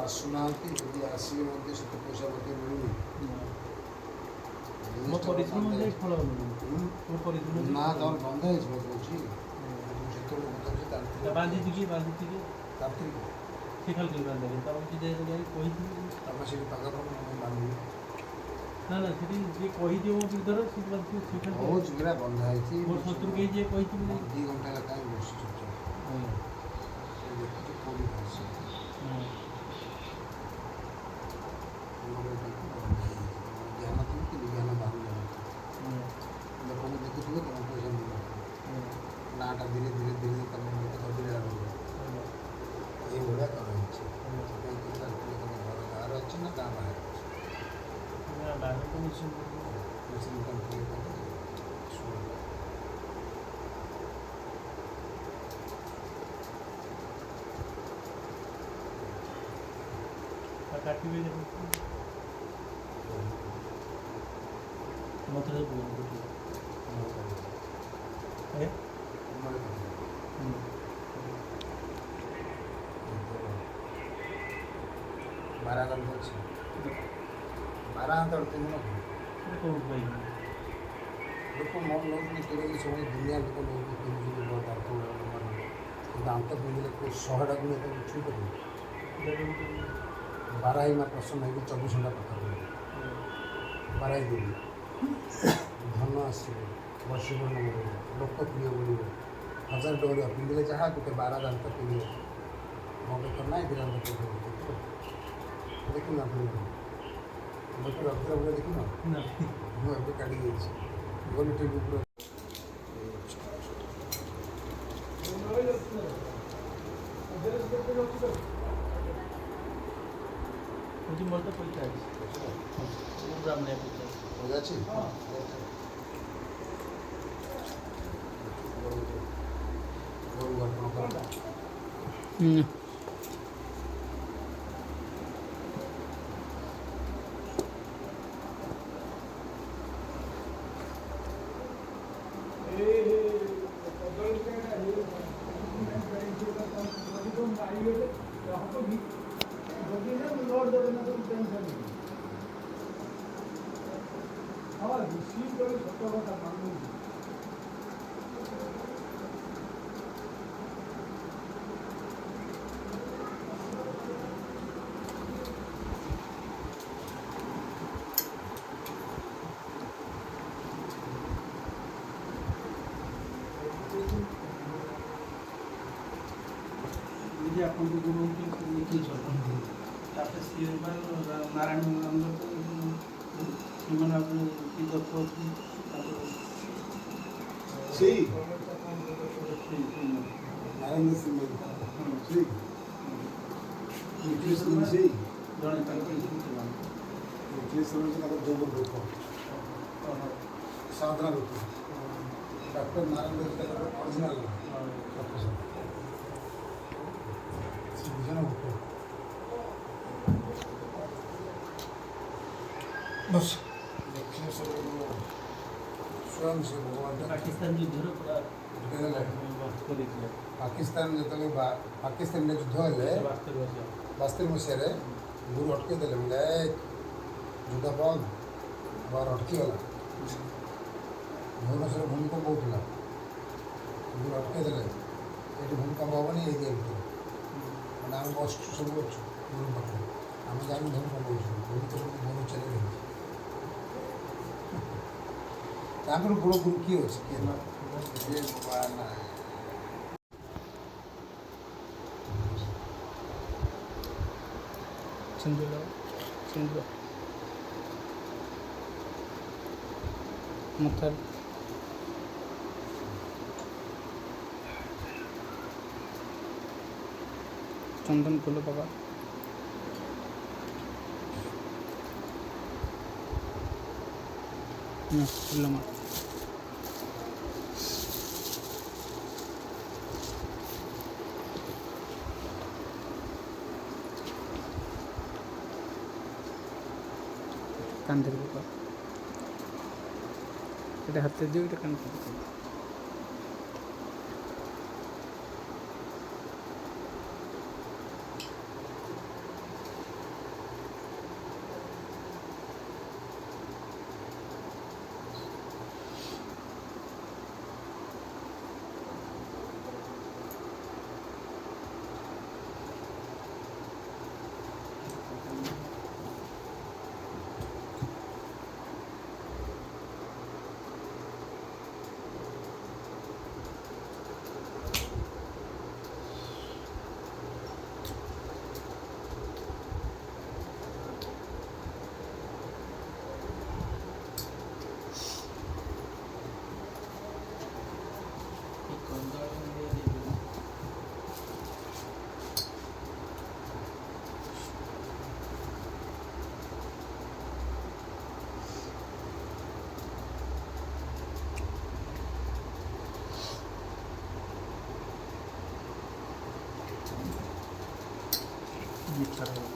ଆସୁନାହାନ୍ତି, ଯଦି ଆସିବେ ମଧ୍ୟ ସେତେ ପଇସା ମଧ୍ୟ ମିଳୁନି। ମୋ ପରିଶ୍ରମ ଯାଇ ଫଳ ମିଳୁନି। ମୋ ପରିଶ୍ରମ ନା ତମର ବନ୍ଧା ହେଇଯିବ କହୁଛି। ସେତେବେଳେ ବନ୍ଧା ବାନ୍ଧିଛି କି ତାନ୍ତ୍ରିକ ସେ ଖାଲି ବାନ୍ଧିବେ ତାପରେ କି ଯାଇ କହିଥିଲି ତାପରେ ସେଠି ପାଖାପାଖି ବାନ୍ଧିବି। ନା ସେଠି ଯିଏ କହିଦିଅ ମୋ ବିରୁଦ୍ଧରେ ସେ ବାନ୍ଧିବ ସେ ଖାଲି ବହୁତ ଚିକିରା ବନ୍ଧା ହେଇଛି। ମୋ ଶତ୍ରୁ କେହି ଯିଏ କହିଥିବ 2 ଘଣ୍ଟା ହେଲା କାହିଁ ବସିଛୁ ଦେଖୁଛୁ କେଉଁଠି ବସି ଜ୍ଞାନ ଥିବ କିନ୍ତୁ ଜ୍ଞାନ ବାହାରୁ ଲୋକଙ୍କୁ ଦେଖୁଥିବ ତମ ପଇସା ମିଳିବ। ନାଁଟା ଧୀରେ ଧୀରେ ଧୀରେ ତମ ଦବିଲା ରହିବ। ଏଇଭଳିଆ କରାଯାଇଛି। ସେଥିପାଇଁ ତମ ଘର ଗାଁରେ ଅଛି ନା ଗାଁ ବାହାରେ ଅଛି? କାଟିବେ ମତେ ବାରାଗନ୍ଧ ଅଛି। ବାରାହାନ୍ତ ତିନି ଲୋକ ନେଉଛନ୍ତି କିଣିକି ସବୁ ଦୁନିଆ ଲୋକ ନେଉଛନ୍ତି କିଣୁଛନ୍ତି ଦାନ୍ତ ପିନ୍ଧିଲେ 100ଟା ଗୁଣ ତାକୁ ଛୁଇଁପାରିବେ। ବାରାହି ମା ପ୍ରସନ୍ନ ହେଇକି 24 ଘଣ୍ଟା ପାଖରେ ବାରାହି ଦେବି ଧନ ଆସିବ, ବର୍ଷୀକରଣ ବଢ଼ିବ, ଲୋକପ୍ରିୟ ବଢ଼ିବ। 1000 ଟଙ୍କା ପିନ୍ଧିଲେ ଯାହା ଗୋଟେ 12 ଦାନ୍ତ ପିନ୍ଧିବ। ମୋ ବେତନ ନାହିଁ ବିରାଟ ଦେଖିନ ଲୋକ ରକ୍ତ ଉପରେ ଦେଖିନ ମୁଁ ଏବେ କାଢ଼ି ଦେଇଛି ଗଲି ଟିଭି ଉପରେ। ମୋର ତ ପଇସା ଅଛି ଅଛି ଆପଣଙ୍କୁ ଗୁରୁ ତାପରେ ସିଏ ନାରାୟଣ ସେମାନେ କି ଦତ୍ତ ଅଛି ସେଇ ନାରାୟଣ ସିଂ ସେଇ ଜଣେ ତାଙ୍କର ଯୋଗ ଲୋକ ସାଧନା ଲୋକ ଡକ୍ଟର ନାରାୟଣ ଅରିଜିନାଲ ପ୍ରଫେସର बस दक्षिण स्वयं से भगवान पाकिस्तान युद्धर पूरा पाकिस्तान जो पाकिस्तान युद्ध है 72 मसीह गुरु अटके देले बोले युद्ध बंद बार अटकी गला भुवनेश्वर भूमिकंप होता गुरु अटके देले ये भूमिकंप हेनी ये दिए मैंने आम बस सब कर गुरु पाखे आम जान भूमिकंप भूमि चले गई ତାଙ୍କର ବଡ଼ ଗୁରୁ କିଏ ଅଛି କିଏ ନା ସିନ୍ଦୁର ମଥାର ଚନ୍ଦନ ଫୁଲ ପକା ଫୁଲ ମା कांधे पका এটা হাতে দিও এটা কান जीप करेंगे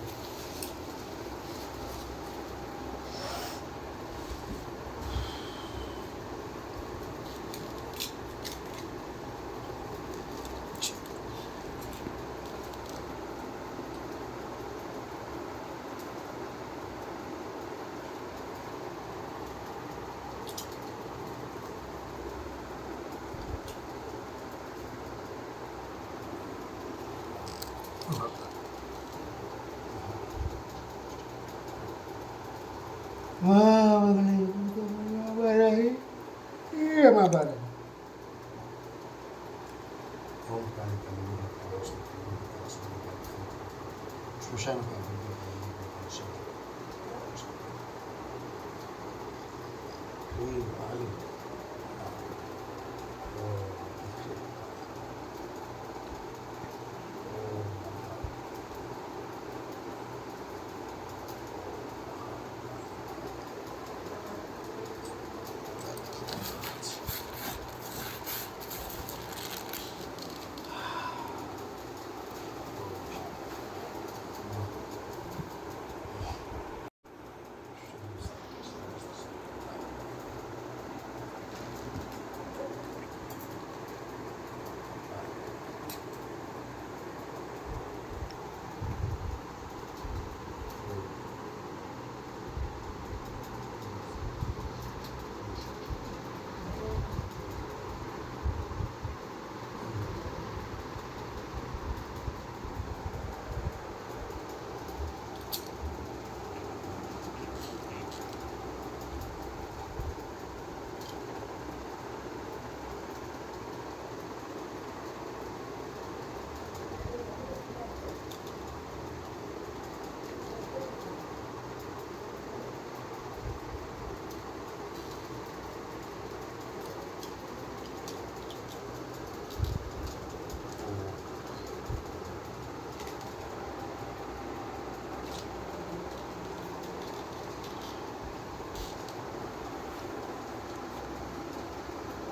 শ্মশান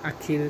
আখির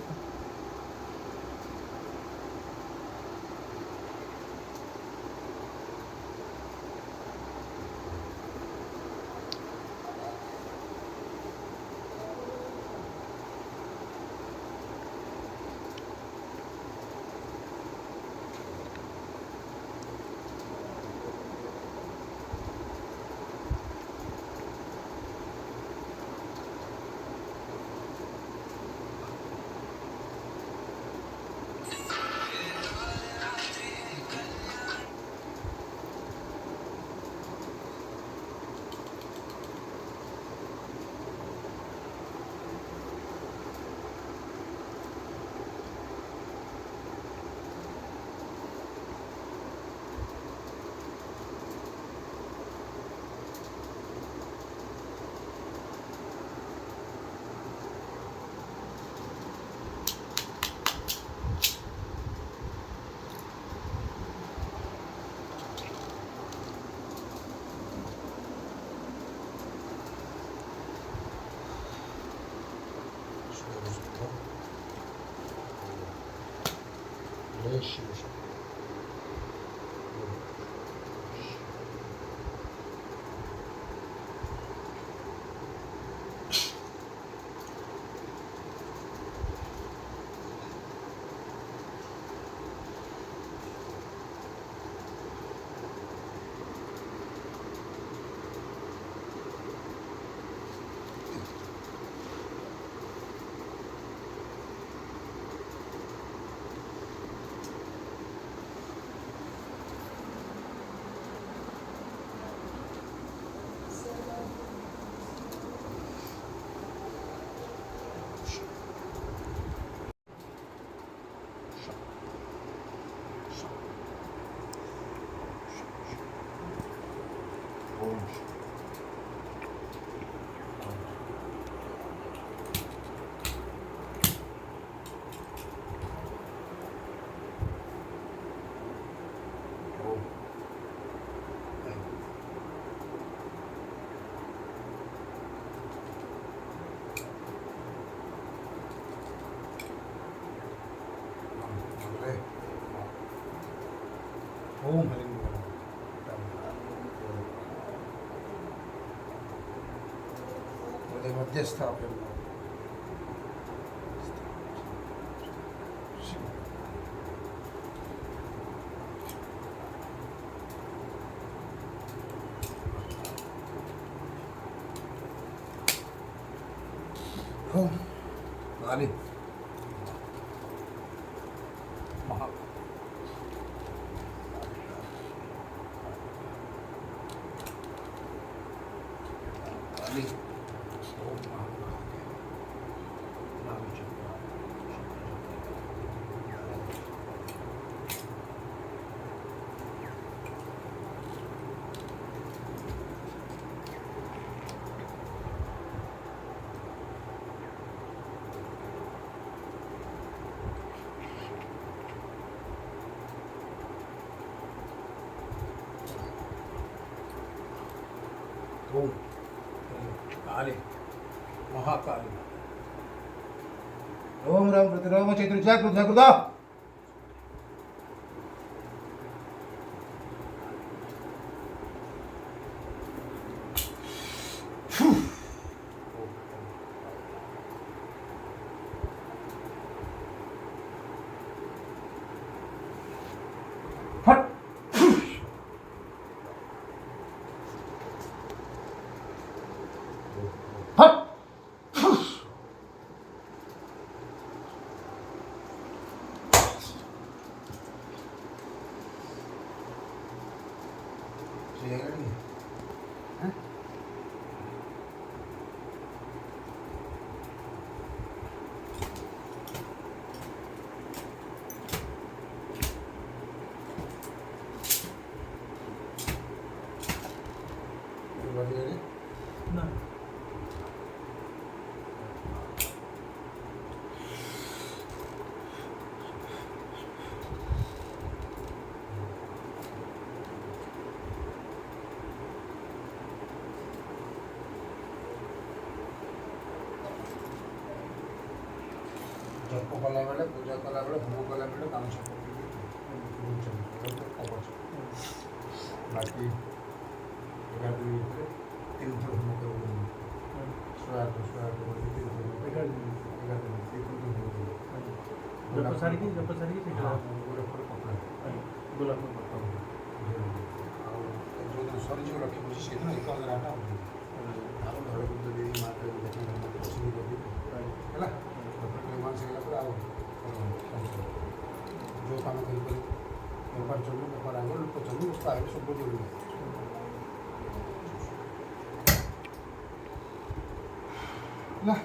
ओम हरिं बोल। det var destapen. Oh, Ali. Mahal. Ali. Oh, mahal. ओम काली महाकाली ओम राम प्रतिराम चैतन्य जागृत जागृत फट फट না जप कला बेले पूजा कला बेले होम कला बेले गामछा कवच बाकी एगारह दिन भितर 3 थर होम कर स्वागत जप सारी की कपड़ा गोलाप सरी जो रखी बुझी से 1000 आटा ଆଉ ଘରକୁ ଯଦି ମାତା ଦେଖି ପସନ୍ଦ କରିବି ହେଲା ମାନ ସେ ହେଲା ଆଉ ଯେଉଁ କାମ କରିପାରିବି ବେପାର ଚଳିବ ବେପାର ଆଗ ଲୋକ ଚଳିବ ଲୋକ ଆଗ ସବୁ ଚଳିବ ହେଲା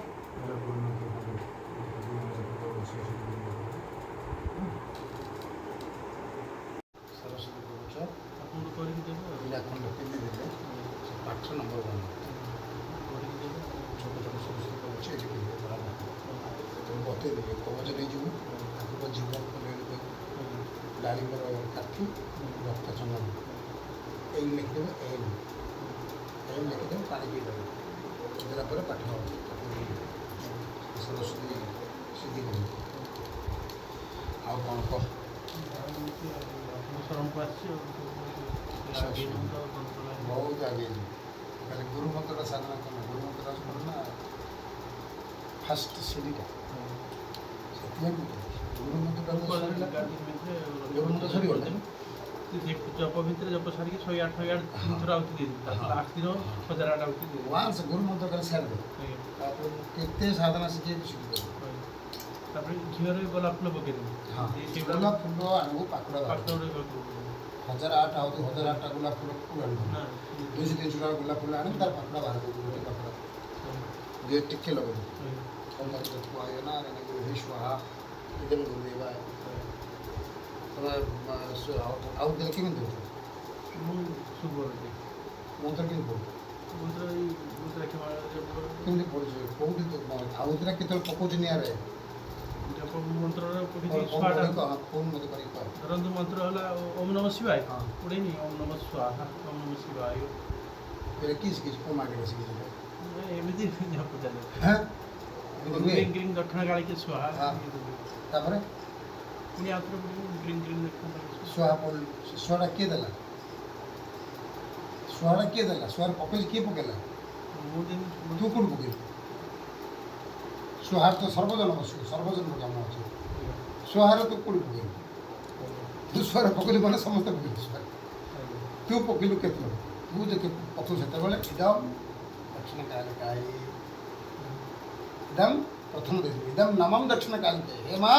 ସରସ୍ୱତୀ କହୁଛ ଆପଣଙ୍କୁ କରିକି ଦେବ ପିଲା ଖଣ୍ଡ ପିନ୍ଧିଦେଲେ ସେ ପାଠ ନମ୍ବର 1 କରିକି ଦେବ ଛୋଟ ଛୋଟ ସରସ୍ୱତୀ କହୁଛି ଏଠି তুমি বতেই দেবে কবচ নেইଯିବୁ ତାକୁ ଜୀବ ଡାଳିମ୍ବର କାଠି ରକ୍ତ ଚନ୍ଦନ ଏଇ ଲେଖିଦେବେ ଏଇ ଲେଖିଦେବେ ପାଣି ପିଇଦେବେ ଦେଲା ପରେ ପାଠ ସରସ୍ୱତୀ ସିଦ୍ଧି କରିବେ ଆଉ କ'ଣ କହ ଶରଣକୁ ଆସିଛି ବହୁତ ଆଗେଇଛି ଖାଲି ଗୁରୁ ମନ୍ତ୍ରଟା ସାଧନା କଲେ ଗୁରୁ ମନ୍ତ୍ରଟା କ'ଣ ନା ଫାଷ୍ଟ ସିଡ଼ିଟା ସେଥିପାଇଁ ଗୁରୁ ମନ୍ତ୍ରଟା ଗୁରୁ ମନ୍ତ୍ର ସରିଗଲା ଜପ ଭିତରେ ଜପ ସାରିକି 108 ଥର ଆଉତି ଦେଇଦେବି ଲାଷ୍ଟ ଦିନ 1008 ଆଉତି ଦେଇଦେବି ୱାନ୍ସ ଗୁରୁ ମନ୍ତ୍ର କରି ସାରିଦେବେ ତାପରେ ମୁଁ କେତେ ସାଧନା ଶିଖେଇବି ଶିଖିଦେବି ତାପରେ ଝିଅରେ ଗୋଲାପ ଫୁଲ ପକେଇଦେବି ହଁ ଗୋଲାପ ଫୁଲ ଆଣିବୁ ପାଖୁଡ଼ା 1008 ଆଉତି 1008ଟା ଗୋଲାପ ଫୁଲ ଆଣିବୁ 200-300 ଟଙ୍କା ଗୋଲାପ ଫୁଲ ଆଣିବୁ ତାର ପାଖୁଡ଼ା ବାହାର କରିବୁ ଗୋଟେ ପାଖୁଡ଼ା দিয়ে ଟିକେ ଲଗେଇବୁ କ'ଣ ଥୁଆ ହେଇଗଲା ସ୍ୱାହା ಇದನ್ನು ಗುರುದೇವ ଆଉ ଦେଲେ କେମିତି ଦେଉଛ ମୁଁ ଶୁଭ ମନ୍ତ୍ର କେମିତି ପଢ଼ୁ ମନ୍ତ୍ର ଏଇ ରୁଦ୍ରାକ୍ଷ କେମିତି ପଢ଼ୁଛୁ କେଉଁଠି ଆଉ ଦୁଇଟା କେତେବେଳେ ପକାଉଛି ନିଆଁରେ ଜପ ମନ୍ତ୍ରର ଫୋନ୍ ମୋତେ କରିକି କହ ଧରନ୍ତୁ ମନ୍ତ୍ର ହେଲା ଓମ୍ ନମଃ ଶିବାୟ ପଢ଼େନି ଓମ୍ ନମଃ ସ୍ୱାହା ଓମ୍ ନମଃ ଶିବାୟ ଏଇଟା କି ଶିଖିଛୁ କେଉଁ ମାଗିରେ ଶିଖିଛୁ ଏମିତି ଜପ ଚାଲେ ହଁ ଗ୍ରୀନ୍ ଗ୍ରୀନ୍ ଦକ୍ଷିଣ କାଳିକି ସ୍ୱାହା ତାପରେ ପୁଣି ଆଉ ଥରେ ଗ୍ରୀନ୍ ଗ୍ରୀନ୍ ଦକ୍ଷିଣ କାଳିକି ସ୍ୱାହା ପଢ଼ିଲୁ ସ୍ୱାଟା କିଏ ଦେଲା ସ୍ୱାଟା କିଏ ଦେଲା ସ୍ୱାର ପକେଇଲି କିଏ ପକେଇଲା ମୁଁ ତୁ କେଉଁଠି ପକେଇଲୁ ସ୍ୱାହାର ତ ସର୍ବଜନ୍ମ କାମ ଅଛି। ସ୍ୱାହାର ତ କୋଉଠି ପକେଇଲୁ? ଦୁଃସ୍ୱାର ପକେଇଲୁ ମାନେ ସମସ୍ତେ ପକେଇଲୁ ସ୍ୱାର। ତୁ ପକେଇଲୁ କେତେବେଳେ? ତୁ ଯେ ପକେଇଲୁ ସେତେବେଳେ ଇଦମ୍ ଦକ୍ଷିଣ କାଳିକାଇ। ଇଦମ୍ ପ୍ରଥମ ଦେଇଥିଲୁ। ଇଦମ୍ ନମମ୍ ଦକ୍ଷିଣ କାଳିକାଇ। ହେ ମା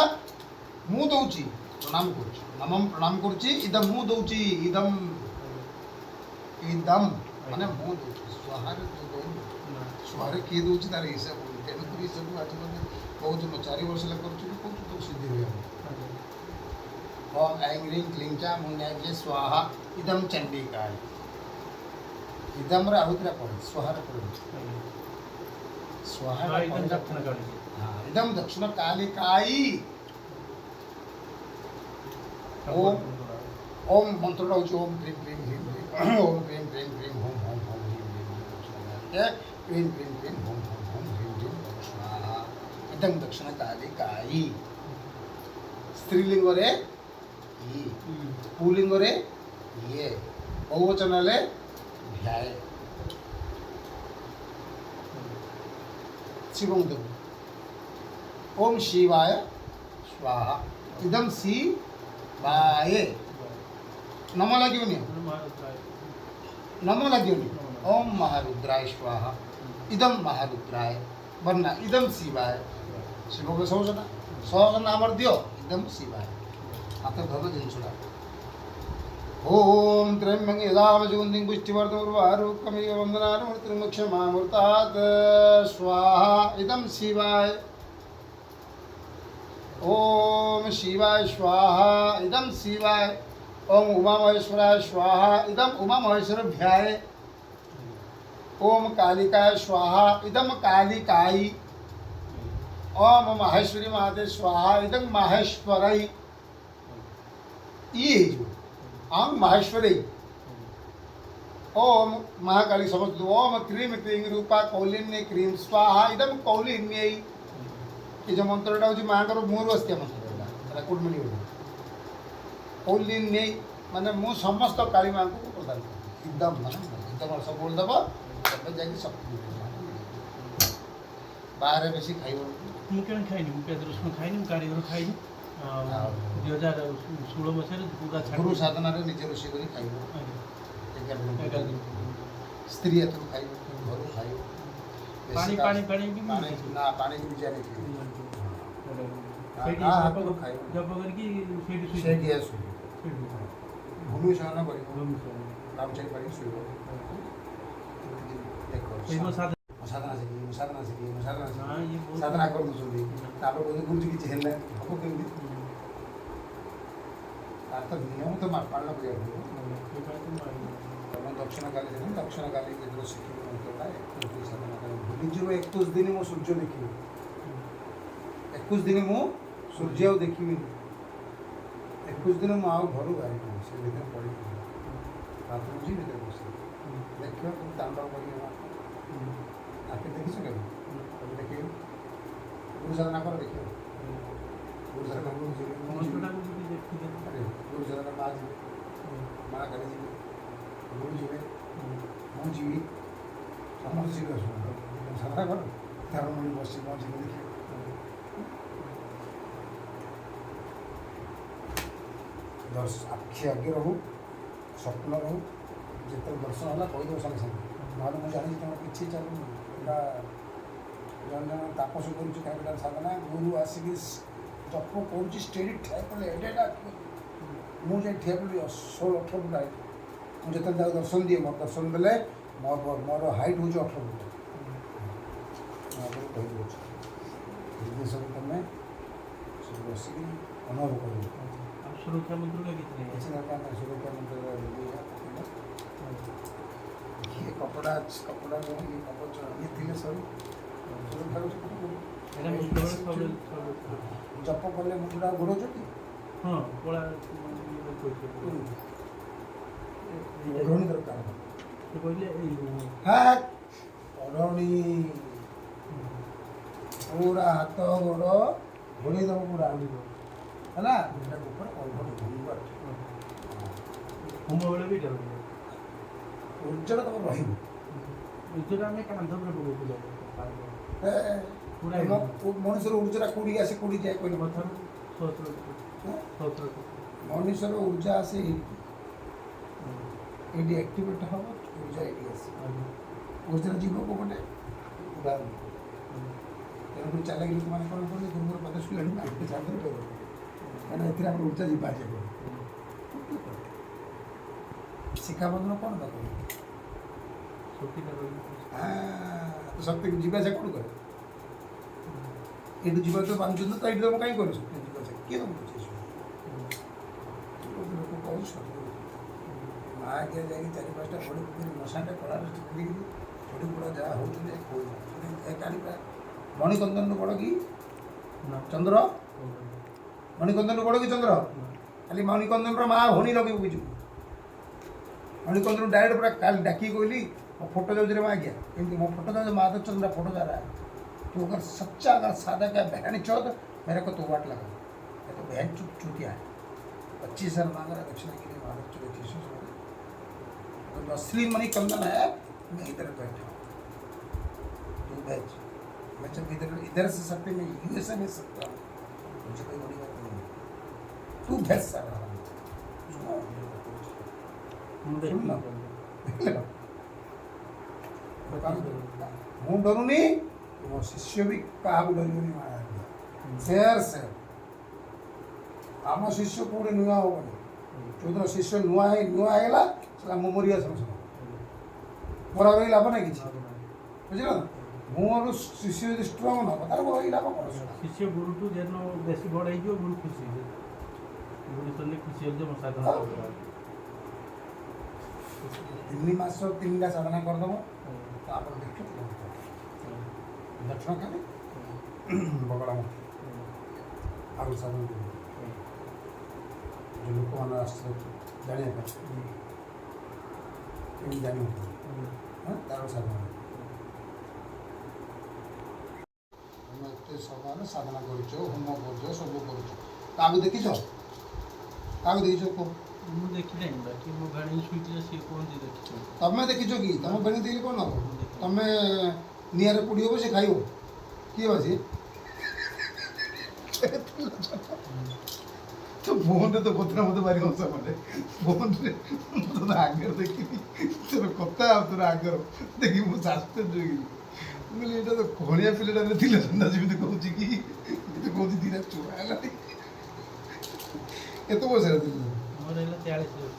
ମୁଁ ଦଉଛି, ପ୍ରଣାମ କରୁଛି। ନମମ୍ ପ୍ରଣାମ କରୁଛି। ଇଦମ୍ ମୁଁ ଦଉଛି। ଇଦମ୍ ମାନେ ମୁଁ ଦଉଛି। ସ୍ୱାହାର ତୁ ଦଉନୁ। ସ୍ୱାହାର କିଏ ଦଉଛି ତାର ହିସାବ କରୁଛି। ତେଣୁକରି ସବୁ ଆଜି ମାନେ କହୁଛୁ 4 ବର୍ଷ ହେଲା କରୁଛୁ କହୁଛୁ ତୁ ସିଦ୍ଧି ହୁଏ। ओम ऐं ह्रीं क्लीं च मुण्याज्ञे स्वाहा इदं चंडिकाय। इदम रे आहुतिरा पड़े स्वाहा रे पड़े स्वाहा रे पड़े दक्षिण काली। हां इदम दक्षिण कालिकाई। ओम ओम मंत्र होची ओम क्लीं क्लीं ह्रीं ह्रीं ओम क्लीं क्लीं ह्रीं ओम ओम ओम ह्रीं ह्रीं क्लीं क्लीं क्लीं ओम ओम ओम ह्रीं ह्रीं स्वाहा इदं दक्षिण कालिकाई। स्त्रीलिंग रे ई पुलिंग रे ये बहुवचन ले ध्याय। शिवं देव ओम शिवाय स्वाहा इदम शिवाय। नम लग्योनि नम लग्योनि ओम महारुद्राय स्वाहा इदम महारुद्राय वरना इदम शिवाय। शिव को सहजना आमर दियो इदम शिवाय। आता धर्म जिनसुड़ा ओम त्र्यंबके यदामजुगन्धिं पुष्टिवर्धनमुर्वारुकमिव वन्दनानुमृत्युर्मुक्षमामृतात् स्वाहा इदं शिवाय। ओम शिवाय स्वाहा इदं शिवाय। ओम उमामहेश्वराय स्वाहा इदं उमामहेश्वरभ्याय। ओम कालिकाय स्वाहा इदं कालिकाय। ओम माहेश्वरी माते स्वाहा इदं माहेश्वरै। ये जो आम माहेश्वरी। ओम महाकाली समझ ओम क्रीं क्लीं रूपा कौलिन्ये क्रीं स्वाहा इदम कौलिन्यै। ये जो मंत्रटा होची मांकर मुहर अस्तिया मंत्रटा एटा कोड मिली कौलिन्यै माने मु समस्त काली मां को प्रदान कर एकदम माने एकदम सब बोल दबो तब जाके सब बाहर बेसी खाइबो ମୁଁ କେବେ ଖାଇନି। ମୁଁ ପିଆଜ ରସୁଣ ଖାଇନି। ମୁଁ କାରିଗର ଖାଇନି। 2016 ମସିହାରେ ପୁରା गुरु साधना रे निजे रोषेई करी खाइबो। स्त्री एथु खाइबो घर खाइबो। पानी पानी पानी की पानी ना पानी भी जाने की ସେଇଠି हां ଜପ हां खाइबो ଜପ କରିକି ସେଇଠି से ଶୋଇ दिया सुई भूमि साधना करी ଭୂମି काम चल पड़ी सुई देखो ସେଇ ମୋ ସାଧା साधना से साधना से साधना से ହଁ ଇଏ ବହୁତ साधना कर दउछंदी तापर कोन गुरुजी किछ हेले हबो केमि तार तो नियम तो पालन करिया तम दक्षिण काली दिन दक्षिण काली के जो शिखर मंत्रटा 21 साधना कर भूली जीव 21 दिन मो सूर्य देखि 21 दिन मो सूर्य देखिबि 21 दिन मो आउ घरु गाई से भीतर पड़ी बाथरूम जी भीतर बस देखियो तुम तांडव करियो आके देखिस के तब देखियो गुरु साधना कर देखियो गुरु साधना गुरु जी ମନ୍ତ୍ରଟା ବି ଦେଖିದೆ। अरे गुरु साधना माँ जी माँ करे जी गुरु जी मु जीवी समस्त जीव साधना कर तार मुड़ी बस मो जीव देखियो दर्श आखि आगे रहू स्वप्न रहू जिते दर्शन है कहीदेव सागे सागे ना मुझे जानी तुम किसी चलू जन जन तापस कर साधना गुरु आसिक जप कर स्टेडी ठिया पड़े एडेटा मुझे ठिया पड़ी 16-18 फुट हाइट मुझे दर्शन दिए मोर दर्शन देले मोर हाइट हूँ 18 फुट सब तुम सब बसिक अनुभव कर ଆଉ ସୁରକ୍ଷା ମନ୍ତ୍ରଟା କିଛି ନାହିଁ। କିଛି ଦରକାର ନାହିଁ ସୁରକ୍ଷା ମନ୍ତ୍ରୀ ଇଏ କପଡ଼ା କପଡ଼ା ଇଏ କପଚ ଇଏ ଥିଲେ ସରି ସୁରକ୍ଷା ଏଇଟା ମନ୍ତ୍ରବେଳେ ସବୁବେଳେ ଜପ କଲେ ମୁଣ୍ଡଟା ଘୋଡ଼ଉଛ କି ହଁ କଳା ଓଢ଼ଣୀ ଦରକାର ସେ କହିଲେ ଏଇ ହଁ ଓଢ଼ଣୀ ପୁରା ହାତ ଗୋଡ଼ ଘୋଡ଼େଇ ଦେବ ପୁରା ହେଲା ଏଇଟା ଉପରେ ଓଢ଼ଣୀ ଘୋଡ଼ିବାର ହୋମ ବେଳେ ବି ଯାଉଛି ଉଜ୍ଜଳ ତମର ରହିବ ନିଜଟା ଆମେ କାନ୍ଧ ଉପରେ ପକଉଥିଲୁ। ପୁରା ମଣିଷର ଉର୍ଜାଟା କୋଉଠିକି ଆସେ କୋଉଠିକି ଯାଏ କହିଲେ କଥାରୁ ସହସ୍ର ମଣିଷର ଉର୍ଜା ଆସେ ଏଇଠି ଆକ୍ଟିଭେଟ୍ ହେବ ଉର୍ଜା ଏଇଠି ଆସେ ଉର୍ଜାରେ ଯିବ କୋଉପଟେ ଉଦାହରଣ ତେଣୁକରି ଚାଲାକି ଲୋକମାନେ କ'ଣ କରନ୍ତି ଗୁରୁଙ୍କର ପାଦ ଶୁଣିଲାଣି ଆଗକୁ ଛାଡ଼ିଦେଲେ କହିବ କାରଣ ଏଥିରେ ଆମର ଉର୍ଜା ଯିବା ଆସିବା କରିବ ଶିକ୍ଷାବନ୍ଧନ କ'ଣ ଦରକାର ଶକ୍ତି ଯିବା ଆସିବା କ'ଣ କରେ ଏଇଠୁ ଯିବା ତ ବାଞ୍ଚୁଛନ୍ତି ତ ଏଇଠି ତମ କାହିଁ କରୁଛ ଯିବା ଆସିବା କିଏ ତମ କରୁଛି ଲୋକ କହୁଛୁ ମା ଆଜ୍ଞା ଯାଇକି 4-5ଟା ବଡ଼ି ପକେଇ ମଶାଟା କଳାରେ ଚିକିରିକିରି ଛୋଟି ପୋଡ଼ା ଯାହା ହେଉଛନ୍ତି କାଢ଼ିବା ମଣିକନ୍ଦନରୁ ବଡ଼ କି ଚନ୍ଦ୍ର ମଣିକନ୍ଦନରୁ ବଡ଼ କି ଚନ୍ଦ୍ର ଖାଲି ମଣିକନ୍ଦନର ମା ଭଉଣୀ ଲଗେଇବୁ ବୁଝିବୁ मणिकंद्र डायरेक्ट पूरा काल डाकी कहली मो फोटो जाऊँ रे आज्ञा एमती मो फोटो जाऊँ माँ तो चंद्रा फोटो जा रहा है तू अगर सच्चा अगर सादा क्या बहन चौथ मेरे को तो वाट लगा ये तो बहन चुतिया है 25,000 मांग रहा दक्षिणा के लिए भारत चले 25,000 तो असली मणिकंदन है मैं इधर बैठा तू बैठ मैं जब इधर से सकते मैं यूएसए में सकता हूँ मुझे कोई बड़ी बात नहीं तू भेज सकता ମୁଁ ଡରୁନି ମୋ ଶିଷ୍ୟ ବି କାହାକୁ ଡରିବନି ସେୟାର ସେ ଆମ ଶିଷ୍ୟ କୋଉଠି ନୂଆ ହବନି ଯୋଉଦିନ ଶିଷ୍ୟ ନୂଆ ହେଇଗଲା ସେଟା ମୁଁ ମରିବା ସମସ୍ତ ମୋର ରହି ଲାଭ ନାହିଁ କିଛି ବୁଝିଲ ନା ମୋର ଶିଷ୍ୟ ଯଦି ଷ୍ଟ୍ରଙ୍ଗ ନବ ତାର ମୋର ରହି ଲାଭ କ'ଣ ଶିଷ୍ୟ ଗୁରୁଠୁ ଯେନ ବେଶୀ ବଡ଼ ହେଇଯିବ ଗୁରୁ ଖୁସି ଗୁରୁ ସରିଲେ ଖୁସି ହେଲେ ମୋ ସାଧନା 3 ମାସ 3ଟା ସାଧନା କରିଦେବ ତାପରେ ଦେଖିବ ଦକ୍ଷିଣ ଖାଲି ବଗଳା ଆଗରୁ ସାଧନା କରିବ ଯେଉଁ ଲୋକମାନେ ଆସିଥିଲେ ଜାଣିବା ପାଇଁ କେମିତି ଜାଣିବ ତାର ସାଧନା ତମେ ଏତେ ସମୟରେ ସାଧନା କରୁଛ ହୋମ କରୁଛ ସବୁ କରୁଛ କାହାକୁ ଦେଖିଛ କୁହ ମୁଁ ଦେଖି ନାହିଁ ବାକି ମୋ ଭାଣୀ ଶୋଇଥିଲା ସିଏ କୁହନ୍ତି ଦେଖିଛ ତମେ ଦେଖିଛ କି ତମ ବେଣୀ ଦେଖିଲେ କ'ଣ ହବ ତମେ ନିଆଁରେ ପୋଡ଼ି ହେବ ସେ ଖାଇବ କିଏ ବା ସିଏ ତ ଫୋନ୍ରେ ତ କଥା ମୋତେ ଭାରି ହସ ମାରେ ଫୋନ୍ରେ ତୋର ଆଗରେ ଦେଖିବି ତୋର କଥା ଆଉ ତୋର ଆଗର ଦେଖି ମୁଁ ଆଶ୍ଚର୍ଯ୍ୟ ହେଇଗଲି ମୁଁ କହିଲି ଏଇଟା ତ ଖଣିଆ ପିଲାଟା ଥିଲା ସନ୍ଧ୍ୟା ଯେମିତି କହୁଛି କି କହୁଛି ଦିଟା ଛୁଆ ହେଲାନି କେତେ ବୟସ ହେଲା ମୋର ହେଲା 40 ବର୍ଷ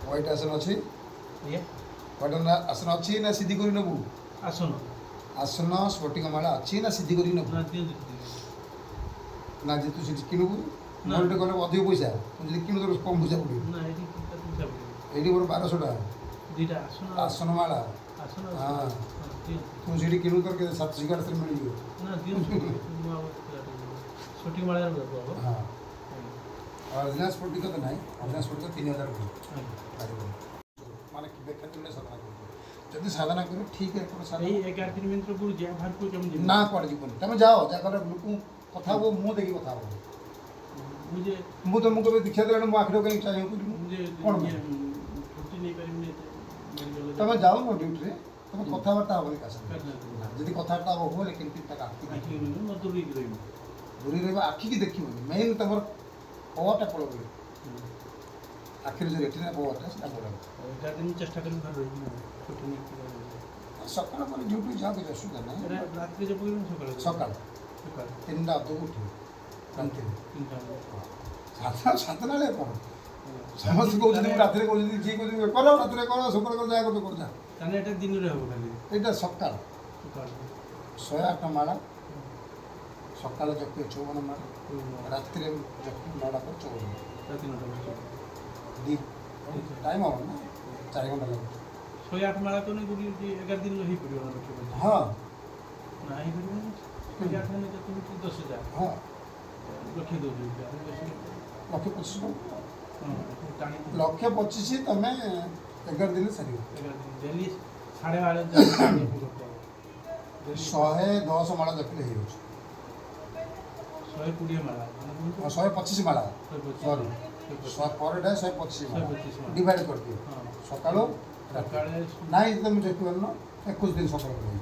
ହ୍ୱାଇଟ୍ ଆସନ ଅଛି ହ୍ୱାଇଟ୍ ଆସନ ଅଛି ନା ସିଧି କରି ନେବୁ ଆସନ ସ୍ଫଟିକ ମାଳା ଅଛି ନା ସିଧି କରି ନେବୁ ନା ଯେ ତୁ ସେଠି କିଣିବୁ ମୋର ଗୋଟେ ଗଲେ ଅଧିକ ପଇସା ତୁ ଯଦି କିଣୁ ତୋର କମ୍ ପଇସା ପଡ଼ିବ ଏଇଠି ମୋର 1200 ଟଙ୍କା ଆସନ ମାଳା ହଁ ତୁ ସେଠି କିଣୁ ତୋର କେତେ 700 ମିଳିଯିବ ହଁ ଅରିଜିନାଲ ସ୍ଫଟିକ ତ ନାହିଁ ଅରିଜିନାଲ ସ୍ଫଟିକ 3,000 ମାନେ ଦେଖାଥିଲେ ସାଧନା କରୁଛ ଯଦି ସାଧନା କରିବ ଠିକ୍ ଏପଟ ସାଧନା 11 ଦିନ ଭିତରେ ଗୁରୁ ଯା ବାହାର କରି କେମିତି ନା କୁଆଡ଼େ ଯିବନି ତମେ ଯାଅ ଜାଗାରେ ଲୋକଙ୍କୁ କଥା ହବ ମୁଁ ଦେଖି କଥା ହବ ମୁଁ ତମକୁ କେବେ ଦୀକ୍ଷା ଦେଲାଣି ମୋ ଆଖିରେ କାହିଁକି ଚାହିଁ କ'ଣ ତମେ ଯାଉନ ଡ୍ୟୁଟିରେ ତମେ କଥାବାର୍ତ୍ତା ହବନି କାହା ସାଙ୍ଗେ ଯଦି କଥାବାର୍ତ୍ତା ହବ ହେଲେ କିନ୍ତୁ ତାକୁ ଦୂରେଇ ରହିବ ଆଖିକି ଦେଖିବନି ମେନ୍ ତମର ପୱାରଟା ପଳେଇବ ଆଖିରେ ଯେଉଁ ରେଟିନା ପୱାରଟା ସେଟା ପଳେଇବ ଚେଷ୍ଟା କରି ସକାଳ ପରେ ଡ୍ୟୁଟି ଯାଅ କିଛି ଅସୁବିଧା ନାହିଁ ରାତିରେ ସକାଳ 3ଟା ଅଧକୁ ଉଠିବ ସାତଟା ବେଳେ କ'ଣ ସମସ୍ତେ କହୁଛନ୍ତି ମୁଁ ରାତିରେ କହୁଛନ୍ତି ଯିଏ କହୁଛନ୍ତି କର ରାତିରେ କର ସକାଳ କର ଯାହା କରୁଛ କରୁଛ ତାହେଲେ ଏଇଟା ଦିନରେ ହେବ ଖାଲି ଏଇଟା ସକାଳ 108 ମାଳା ସକାଳ ଜପିବ 54 ମାଳା ରାତିରେ ଜପିବ 9ଟା ପରେ 54 ଦି ଟାଇମ୍ ହେବ ନା 4 ଘଣ୍ଟା ଲାଗିବ 108 ମାଳା ତ 11 ଦିନ ହେଇପାରିବ ହଁ ନା ହେଇପାରିବନି 108 ମାନେ କେତେ 10,000 ହଁ ଲକ୍ଷେ ଦେଉଛି ଲକ୍ଷେ 25 ତମେ 11 ଦିନ ସାରିବ ଡେଲି 12.5 110 ମାଳ ଜପିଲେ ହେଇଯାଉଛି 120 ମାଳା ମାନେ କୁହନ୍ତୁ 125 ମାଳ 125 ସରି ପର ଡେ 125 ମାଳ 125 ମାଳ। ଡିଭାଇଡ଼ କରିଦିଅ ହଁ ସକାଳୁ ସକାଳେ ନାଇଁ ତମେ ଜପି ପାରୁନ 21 ଦିନ ସକାଳୁ କରିବ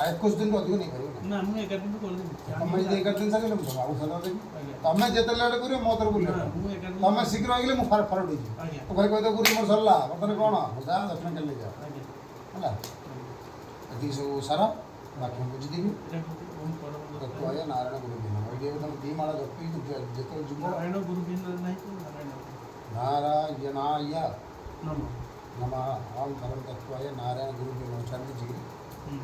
ଆଉ 21 ଦିନରୁ ଅଧିକ ନେଇପାରିବ ନା ନା ମୁଁ 11 ଦିନ କରିଦେବି ତମେ ଯଦି 11 ଦିନ ସାରିଲେ ମୁଁ ଆଉ ସାରା ଦେବି ଆଜ୍ଞା ତମେ ଯେତେବେଳେ ଆଡ଼େ କରିବ ମୋ ତରଫ ବୁଲିବ ନା ମୁଁ 11 ଦିନ ତମେ ଶୀଘ୍ର ହେଇଗଲେ ମୁଁ ଫରକ ହେଇଯିବି ଆଜ୍ଞା ତୁ ଘରେ କହିଦେବ ଗୁରୁ ମୋର ସରିଲା ବର୍ତ୍ତମାନ କ'ଣ ଯା ଦକ୍ଷିଣ କାଲି ଯା ଆଜ୍ଞା ହେଲା ଏତିକି ସବୁ ସାର ବାକି ମୁଁ ବୁଝିଦେବି ଏଇଟା କିନ୍ତୁ ବହୁତ ବଡ଼ ବଡ଼ ତତ୍ତ୍ୱୟ ନାରାୟଣ ଗୁରୁ ଦିନ ଏଇଠି ତମେ 2 ମାଳ ଜପି ଯେତେବେଳେ ଯିବ ନାରାୟଣ ଗୁରୁ ଦିନ ନାହିଁ ତ ନାରାୟଣ ନାରାୟଣାୟ ନମ ନମଃ ଓಂ ପରମ ତତ୍ତ୍ୱୟ ନାରାୟଣ ଗୁରୁ ଦିନ ଛାଡ଼ି ଦେଇଛି ହୁଁ